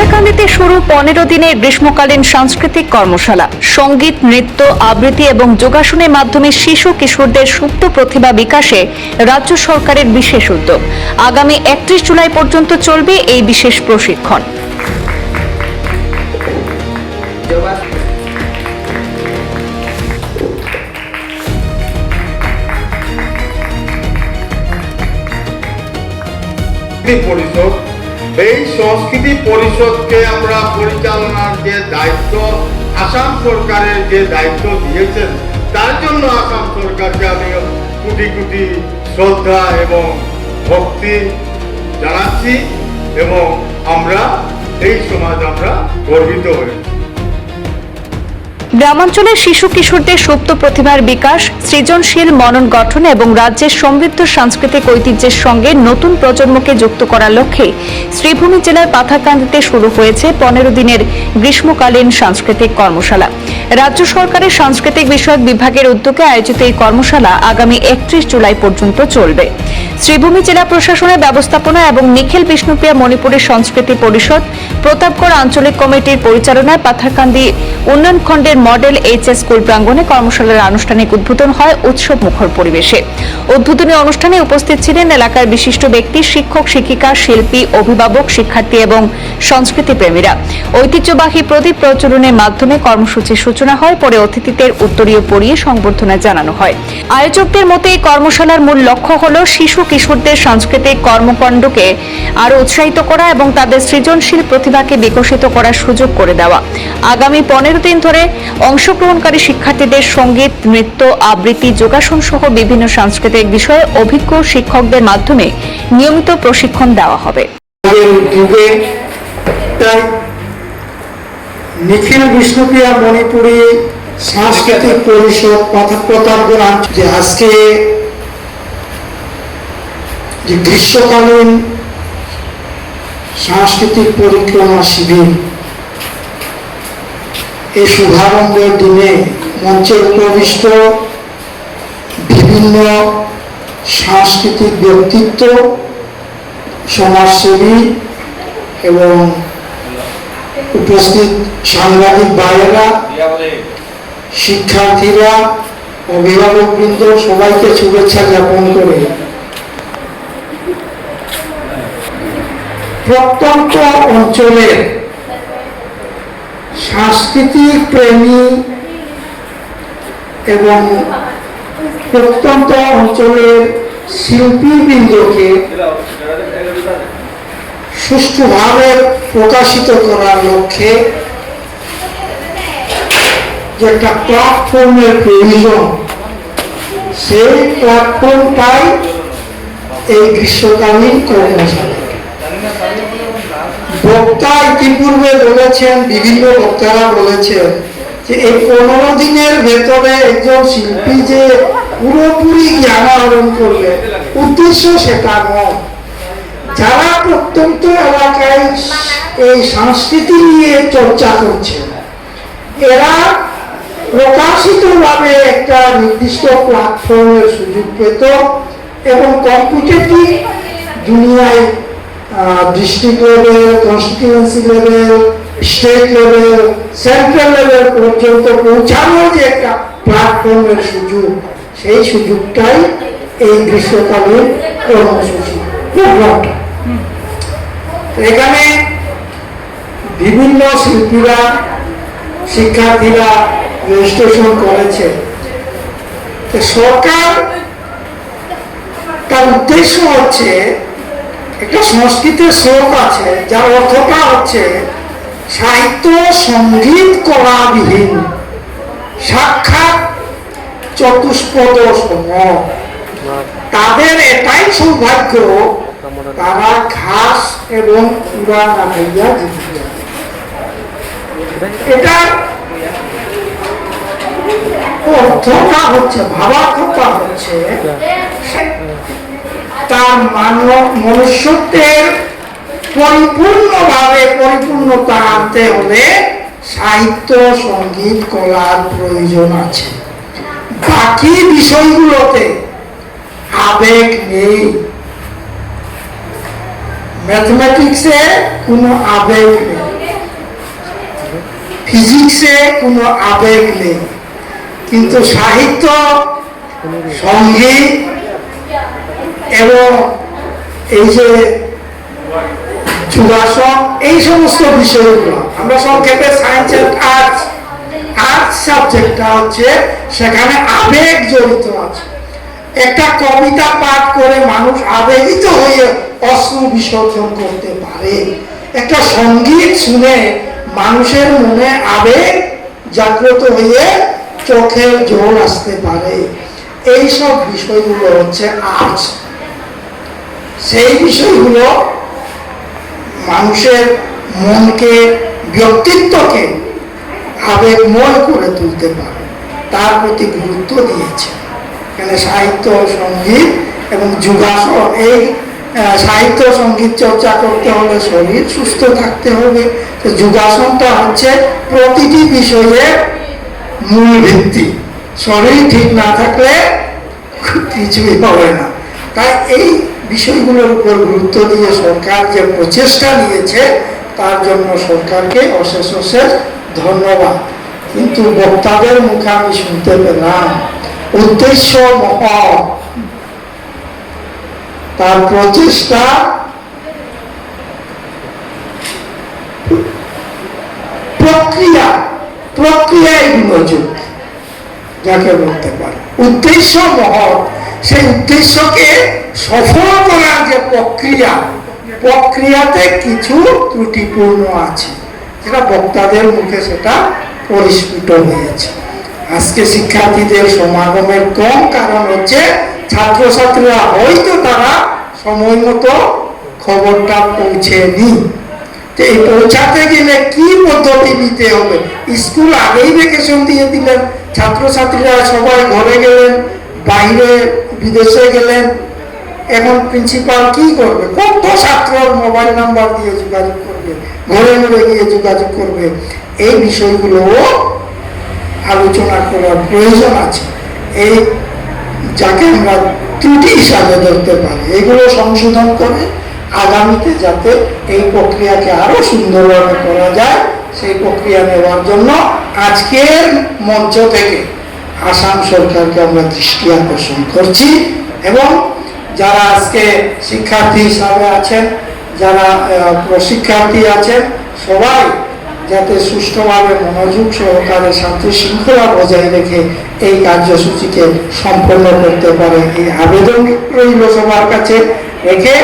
পাথারকান্দিতে শুরু 15 দিনের গ্রীষ্মকালীন সাংস্কৃতিক কর্মশালা। সঙ্গীত, নৃত্য, আবৃত্তি এবং যোগাসনের মাধ্যমে শিশু কিশোরদের সুপ্ত প্রতিভা বিকাশে রাজ্য সরকারের বিশেষ উদ্যোগ। আগামী 31 জুলাই পর্যন্ত চলবে এই বিশেষ প্রশিক্ষণ। এই সংস্কৃতি পরিষদকে আমরা পরিচালনার যে দায়িত্ব আসাম সরকারের যে দায়িত্ব দিয়েছেন, তার জন্য আসাম সরকারকে আমি কোটি কোটি শ্রদ্ধা এবং ভক্তি জানাচ্ছি এবং আমরা এই সমাজ আমরা গর্বিত হয়েছি। গ্রামাঞ্চলের শিশু কিশোরদের সুপ্ত প্রতিভার বিকাশ, সৃজনশীল মনন গঠন এবং রাজ্যের সমৃদ্ধ সাংস্কৃতিক ঐতিহ্যের সঙ্গে নতুন প্রজন্মকে যুক্ত করার লক্ষ্যে শ্রীভূমি জেলার পাথারকান্দিতে শুরু হয়েছে 15 দিনের গ্রীষ্মকালীন সাংস্কৃতিক কর্মশালা। রাজ্য সরকারের সাংস্কৃতিক বিষয়ক বিভাগের উদ্যোগে আয়োজিত এই কর্মশালা আগামী 31 জুলাই পর্যন্ত চলবে। শ্রীভূমি জেলা প্রশাসনের ব্যবস্থাপনা এবং নিখিল বিষ্ণুপ্রিয়া মণিপুরের সংস্কৃতি পরিষদ, প্রতাপগড় আঞ্চলিক কমিটির পরিচালনায় পাথারকান্দি উন্নয়ন খণ্ডের মডেল এইচএস স্কুল প্রাঙ্গণে কর্মশালার আনুষ্ঠানিক উদ্বোধন হয় উৎসব মুখর পরিবেশে। উদ্বোধনী অনুষ্ঠানে উপস্থিত ছিলেন এলাকার বিশিষ্ট ব্যক্তি, শিক্ষক, শিক্ষিকা, শিল্পী, অভিভাবক, শিক্ষার্থী এবং সংস্কৃতি প্রেমীরা। ঐতিহ্যবাহী প্রদীপ প্রজ্বলনের মাধ্যমে কর্মসূচির সূচনা হয়, পরে অতিথিদের উত্তরীয় পরিয়ে সংবর্ধনা জানানো হয়। আয়োজকদের মতে এই কর্মশালার মূল লক্ষ্য হল শিশু কিশোরদের সাংস্কৃতিক কর্মকাণ্ডকে আরো উৎসাহিত করা এবং তাদের সৃজনশীল প্রতিভাকে বিকশিত করার সুযোগ করে দেওয়া। আগামী 15 দিন ধরে অংশগ্রহণকারী শিক্ষার্থীদের সঙ্গীত, নৃত্য, আবৃত্তি, যোগাসন সহ বিভিন্ন সাংস্কৃতিক বিষয়ে অভিজ্ঞ শিক্ষকদের মাধ্যমে নিয়মিত প্রশিক্ষণ দেওয়া হবে। নিখিল বিষ্ণুপ্রিয়া মণিপুরী সাংস্কৃতিক পরিষদ প্রতাপগড় যে আজকে যে গ্রীষ্মকালীন সাংস্কৃতিক পরিক্রমা শিবির, এই শুভারম্ভের দিনে মঞ্চে উপবিষ্ট বিভিন্ন সাংস্কৃতিক ব্যক্তিত্ব, সমাজসেবী এবং উপস্থিত সাংবাদিক ভাইয়েরা, শিক্ষার্থীরা, অভিভাবকবৃন্দ সবাইকে শুভেচ্ছা জ্ঞাপন করে প্রত্যন্ত অঞ্চলের সাংস্কৃতিক প্রেমী এবং প্রত্যন্ত অঞ্চলের শিল্পীবৃন্দকে সুষ্ঠুভাবে প্রকাশিত করার লক্ষ্যে যে একটা প্ল্যাটফর্মের প্রয়োজন, সেই প্ল্যাটফর্মটাই এই গ্রীষ্মকালীন কর্মশালা। বক্তা ইতিপূর্বে বলেছেন, বিভিন্ন বক্তারা বলেছেন যে এই 15 দিনের ভেতরে একজন শিল্পী যে পুরোপুরি জ্ঞান আহরণ করবে, উদ্দেশ্য সেটা নয়। যারা প্রত্যন্ত এলাকায় এই সংস্কৃতি নিয়ে চর্চা করছে, এরা প্রকাশিতভাবে একটা নির্দিষ্ট প্ল্যাটফর্মের সুযোগ পেত এবং কম্পিটিটিভ দুনিয়ায় district level, constituency level, state level, central level পর্যন্ত পৌঁছানোর যে একটা প্ল্যাটফর্মের সুযোগ, সেই সুযোগটাই এই গ্রীষ্মকালীন কর্মসূচি প্রোগ্রামটা। এখানে বিভিন্ন শিল্পীরা, শিক্ষার্থীরা রেজিস্ট্রেশন করেছে। সরকার তার উদ্দেশ্য হচ্ছে, একটা সংস্কৃতির শ্লোক আছে যার অর্থটা হচ্ছে সাহিত্য সঙ্গীত কলাবিহীন সাক্ষাৎ চতুষ্পদ সম। তাদের এটাই সৌভাগ্য, তারা ঘাস এবং উড়া না খাইয়া জীবিত। এটা অর্থটা হচ্ছে, ভাবার্থটা হচ্ছে তার মনুষ্যত্বের পরিপূর্ণভাবে পরিপূর্ণতা আনতে হলে সাহিত্য, সঙ্গীত, কলার প্রয়োজন আছে। বাকি বিষয়গুলোতে আবেগ নেই। ম্যাথমেটিক্সে কোনো আবেগ নেই। ফিজিক্সে কোনো আবেগ নেই, কিন্তু সাহিত্য, সঙ্গীত এবং এই যে যোগাসন, এই সমস্ত বিষয়গুলো আমরা সংক্ষেপে সায়েন্স অ্যান্ড আর্টস, আর্টস সাবজেক্টটা হচ্ছে সেখানে আবেগ জড়িত আছে। একটা কবিতা পাঠ করে মানুষ আবেগিত হয়ে অশ্রু বিসর্জন করতে পারে, একটা সঙ্গীত শুনে মানুষের মনে আবেগ জাগ্রত হয়ে চোখের জল আসতে পারে। এই সব বিষয়গুলো হচ্ছে আর্টস। সেই বিষয়গুলো মানুষের মনকে, ব্যক্তিত্বকে আবেগময় করে তুলতে পারে, তার প্রতি গুরুত্ব দিয়েছে। এখানে সাহিত্য, সঙ্গীত এবং যোগাসন, এই সাহিত্য সঙ্গীত চর্চা করতে হলে শরীর সুস্থ থাকতে হবে। তো যোগাসনটা হচ্ছে প্রতিটি বিষয়ের মূল ভিত্তি। শরীর ঠিক না থাকলে কিছুই হবে না। তাই এই বিষয়গুলোর উপর গুরুত্ব দিয়ে সরকার যে প্রচেষ্টা নিয়েছে তার জন্য সরকারকে অশেষ অশেষ ধন্যবাদ। কিন্তু বক্তাদের মুখে আমি শুনতে পেলাম উদ্দেশ্য মহৎ, তার প্রচেষ্টা প্রক্রিয়ায় মনোযোগ যাকে বলতে পারে। উদ্দেশ্য মহৎ, সেই উদ্দেশ্যকে সফল করার যে প্রক্রিয়াতে কিছু ত্রুটিপূর্ণ আছে, যেটা বক্তাদের মুখে সেটা পরিস্ফুট হয়েছে। আজকে শিক্ষার্থীদের সমাগমের কম কারণ হচ্ছে ছাত্রছাত্রীরা হয়তো তারা সময় মতো খবরটা পৌঁছেনি। তো এই পৌঁছাতে গেলে কি পদ্ধতি নিতে হবে? স্কুল আগেই ভ্যাকেশন দিয়ে দিলেন, ছাত্রছাত্রীরা সবাই ঘরে গেলেন, বাইরে বিদেশে গেলেন, এখন প্রিন্সিপাল কি করবে? কত ছাত্রর মোবাইল নাম্বার দিয়ে যোগাযোগ করবে, ঘরে ঘরে গিয়ে যোগাযোগ করবে? এই বিষয়গুলো আলোচনা করার প্রয়োজন আছে। এই যাকে আমরা ত্রুটি হিসাবে ধরতে পারি, এগুলো সংশোধন করে আগামীতে যাতে এই প্রক্রিয়াকে আরো সুন্দরভাবে করা যায়, সেই প্রক্রিয়া নেওয়ার জন্য আজকের মঞ্চ থেকে আসাম সরকারকে আমরা দৃষ্টি আকর্ষণ করছি। এবং যারা আজকে শিক্ষার্থী হিসাবে আছেন, যারা প্রশিক্ষার্থী আছেন, সবাই যাতে সুষ্ঠুভাবে মনোযোগ সহকারে শান্তি শৃঙ্খলা বজায় রেখে এই কার্যসূচিকে সম্পন্ন করতে পারে, এই আবেদন রইল সবার কাছে রেখে